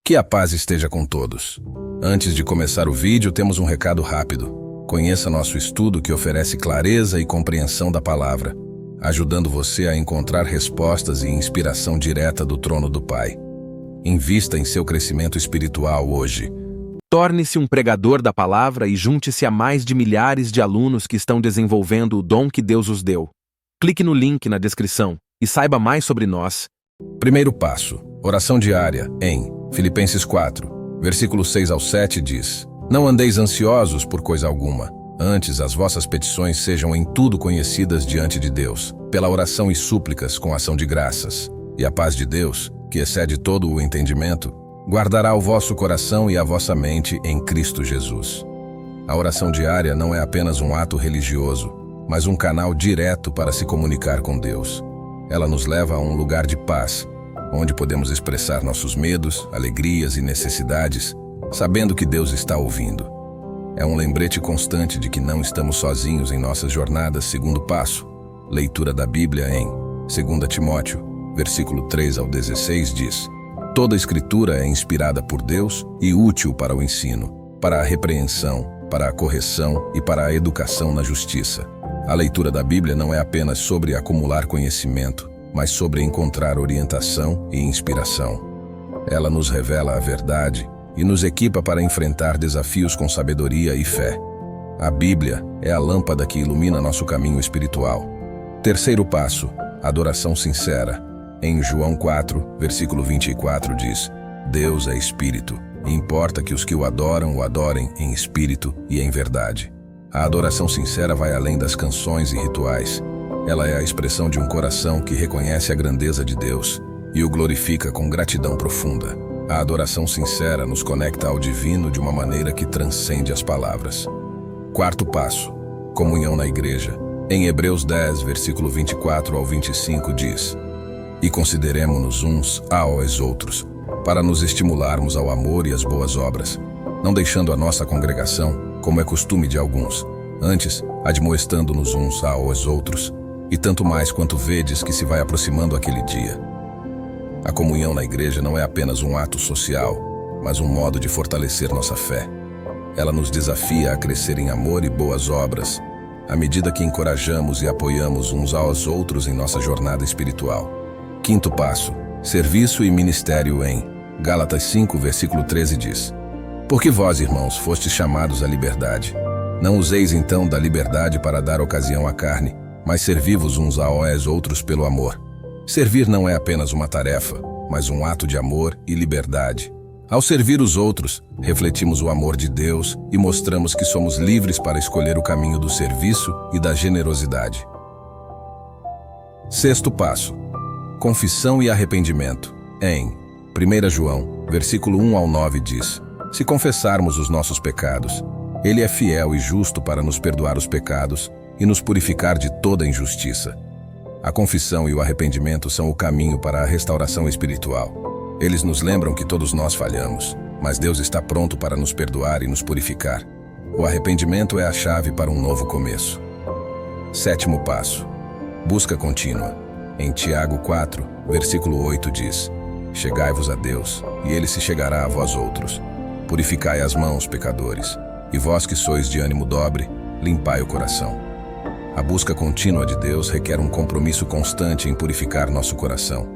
Que a paz esteja com todos. Antes de começar o vídeo, temos um recado rápido. Conheça nosso estudo que oferece clareza e compreensão da palavra, ajudando você a encontrar respostas e inspiração direta do trono do Pai. Invista em seu crescimento espiritual hoje. Torne-se um pregador da palavra e junte-se a mais de milhares de alunos que estão desenvolvendo o dom que Deus os deu. Clique no link na descrição e saiba mais sobre nós. Primeiro passo, oração diária em Filipenses 4, versículo 6 ao 7 diz: Não andeis ansiosos por coisa alguma, antes as vossas petições sejam em tudo conhecidas diante de Deus, pela oração e súplicas com ação de graças. E a paz de Deus, que excede todo o entendimento, guardará o vosso coração e a vossa mente em Cristo Jesus. A oração diária não é apenas um ato religioso, mas um canal direto para se comunicar com Deus. Ela nos leva a um lugar de paz, onde podemos expressar nossos medos, alegrias e necessidades, sabendo que Deus está ouvindo. É um lembrete constante de que não estamos sozinhos em nossas jornadas. Segundo passo, leitura da Bíblia em 2 Timóteo, versículo 3 ao 16 diz: Toda a Escritura é inspirada por Deus e útil para o ensino, para a repreensão, para a correção e para a educação na justiça. A leitura da Bíblia não é apenas sobre acumular conhecimento, mas sobre encontrar orientação e inspiração. Ela nos revela a verdade e nos equipa para enfrentar desafios com sabedoria e fé. A Bíblia é a lâmpada que ilumina nosso caminho espiritual. Terceiro passo, adoração sincera. Em João 4, versículo 24 diz: Deus é Espírito, e importa que os que o adorem em espírito e em verdade. A adoração sincera vai além das canções e rituais. Ela é a expressão de um coração que reconhece a grandeza de Deus e o glorifica com gratidão profunda. A adoração sincera nos conecta ao divino de uma maneira que transcende as palavras. Quarto passo, comunhão na igreja. Em Hebreus 10, versículo 24 ao 25 diz: E consideremo-nos uns aos outros, para nos estimularmos ao amor e às boas obras, não deixando a nossa congregação, como é costume de alguns, antes admoestando-nos uns aos outros, e tanto mais quanto vedes que se vai aproximando aquele dia. A comunhão na igreja não é apenas um ato social, mas um modo de fortalecer nossa fé. Ela nos desafia a crescer em amor e boas obras, à medida que encorajamos e apoiamos uns aos outros em nossa jornada espiritual. Quinto passo, serviço e ministério em Gálatas 5, versículo 13 diz: Porque vós, irmãos, fostes chamados à liberdade. Não useis então da liberdade para dar ocasião à carne, mas servi-vos uns aos outros pelo amor. Servir não é apenas uma tarefa, mas um ato de amor e liberdade. Ao servir os outros, refletimos o amor de Deus e mostramos que somos livres para escolher o caminho do serviço e da generosidade. Sexto passo, confissão e arrependimento. Em 1 João, versículo 1 ao 9 diz: Se confessarmos os nossos pecados, Ele é fiel e justo para nos perdoar os pecados e nos purificar de toda injustiça. A confissão e o arrependimento são o caminho para a restauração espiritual. Eles nos lembram que todos nós falhamos, mas Deus está pronto para nos perdoar e nos purificar. O arrependimento é a chave para um novo começo. Sétimo passo, busca contínua. Em Tiago 4, versículo 8 diz: Chegai-vos a Deus, e Ele se chegará a vós outros. Purificai as mãos, pecadores, e vós que sois de ânimo dobre, limpai o coração. A busca contínua de Deus requer um compromisso constante em purificar nosso coração.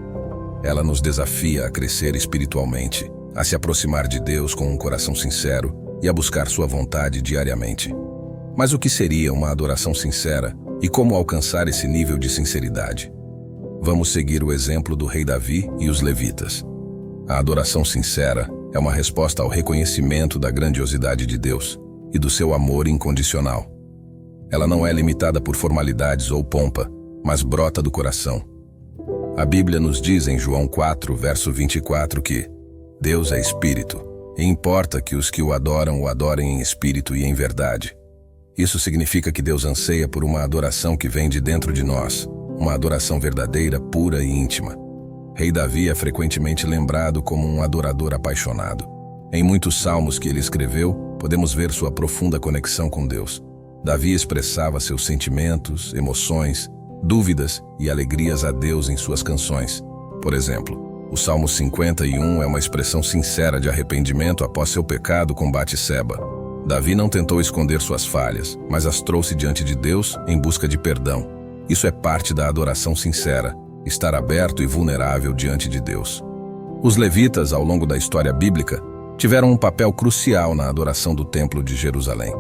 Ela nos desafia a crescer espiritualmente, a se aproximar de Deus com um coração sincero e a buscar sua vontade diariamente. Mas o que seria uma adoração sincera e como alcançar esse nível de sinceridade? Vamos seguir o exemplo do rei Davi e os levitas. A adoração sincera é uma resposta ao reconhecimento da grandiosidade de Deus e do seu amor incondicional. Ela não é limitada por formalidades ou pompa, mas brota do coração. A Bíblia nos diz em João 4, verso 24 que Deus é Espírito, e importa que os que o adorem em espírito e em verdade. Isso significa que Deus anseia por uma adoração que vem de dentro de nós, uma adoração verdadeira, pura e íntima. Rei Davi é frequentemente lembrado como um adorador apaixonado. Em muitos salmos que ele escreveu, podemos ver sua profunda conexão com Deus. Davi expressava seus sentimentos, emoções, dúvidas e alegrias a Deus em suas canções. Por exemplo, O Salmo 51 é uma expressão sincera de arrependimento após seu pecado com Batseba. Davi não tentou esconder suas falhas, mas as trouxe diante de Deus em busca de perdão. Isso é parte da adoração sincera, estar aberto e vulnerável diante de Deus. Os levitas, ao longo da história bíblica, tiveram um papel crucial na adoração do Templo de Jerusalém.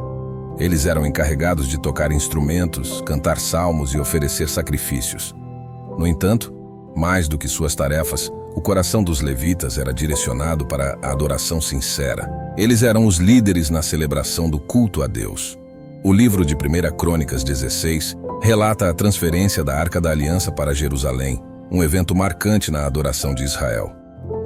Eles eram encarregados de tocar instrumentos, cantar salmos e oferecer sacrifícios. No entanto, mais do que suas tarefas, o coração dos levitas era direcionado para a adoração sincera. Eles eram os líderes na celebração do culto a Deus. O livro de 1 Crônicas 16 relata a transferência da Arca da Aliança para Jerusalém, um evento marcante na adoração de Israel.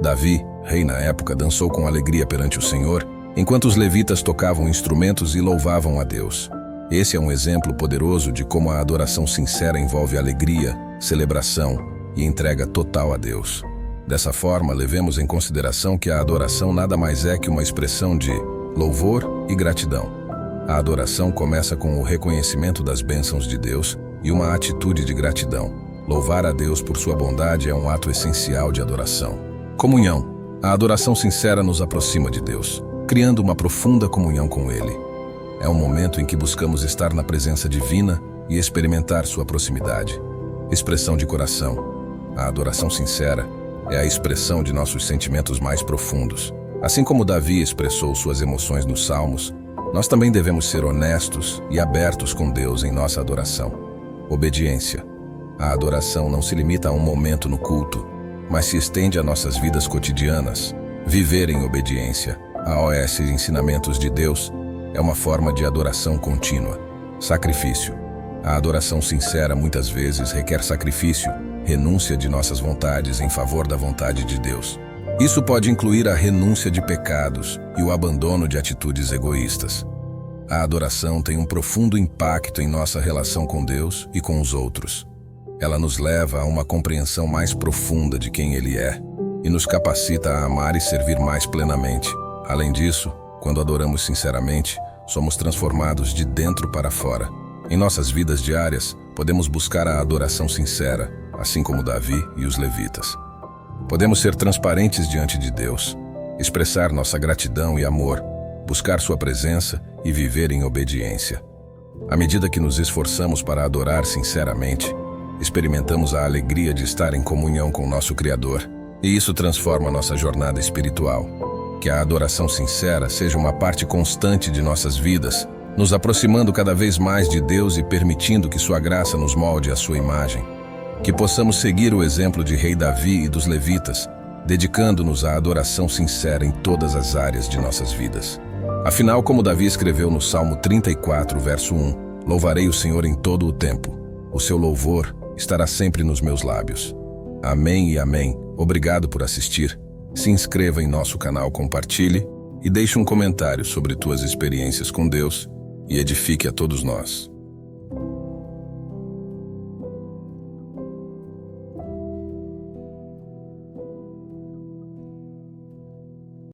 Davi, rei na época, dançou com alegria perante o Senhor, enquanto os levitas tocavam instrumentos e louvavam a Deus. Esse é um exemplo poderoso de como a adoração sincera envolve alegria, celebração e entrega total a Deus. Dessa forma, levemos em consideração que a adoração nada mais é que uma expressão de louvor e gratidão. A adoração começa com o reconhecimento das bênçãos de Deus e uma atitude de gratidão. Louvar a Deus por sua bondade é um ato essencial de adoração. Comunhão. A adoração sincera nos aproxima de Deus, criando uma profunda comunhão com Ele. É um momento em que buscamos estar na presença divina e experimentar sua proximidade. Expressão de coração. A adoração sincera é a expressão de nossos sentimentos mais profundos. Assim como Davi expressou suas emoções nos Salmos, nós também devemos ser honestos e abertos com Deus em nossa adoração. Obediência. A adoração não se limita a um momento no culto, mas se estende a nossas vidas cotidianas. Viver em obediência aos ensinamentos de Deus é uma forma de adoração contínua. Sacrifício. A adoração sincera muitas vezes requer sacrifício, renúncia de nossas vontades em favor da vontade de Deus. Isso pode incluir a renúncia de pecados e o abandono de atitudes egoístas. A adoração tem um profundo impacto em nossa relação com Deus e com os outros. Ela nos leva a uma compreensão mais profunda de quem Ele é e nos capacita a amar e servir mais plenamente. Além disso, quando adoramos sinceramente, somos transformados de dentro para fora. Em nossas vidas diárias, podemos buscar a adoração sincera, assim como Davi e os levitas. Podemos ser transparentes diante de Deus, expressar nossa gratidão e amor, buscar sua presença e viver em obediência. À medida que nos esforçamos para adorar sinceramente, experimentamos a alegria de estar em comunhão com nosso Criador, e isso transforma nossa jornada espiritual. Que a adoração sincera seja uma parte constante de nossas vidas, nos aproximando cada vez mais de Deus e permitindo que sua graça nos molde à sua imagem. Que possamos seguir o exemplo de Rei Davi e dos levitas, dedicando-nos à adoração sincera em todas as áreas de nossas vidas. Afinal, como Davi escreveu no Salmo 34, verso 1, louvarei o Senhor em todo o tempo. O seu louvor estará sempre nos meus lábios. Amém e amém. Obrigado por assistir. Se inscreva em nosso canal, compartilhe e deixe um comentário sobre tuas experiências com Deus e edifique a todos nós.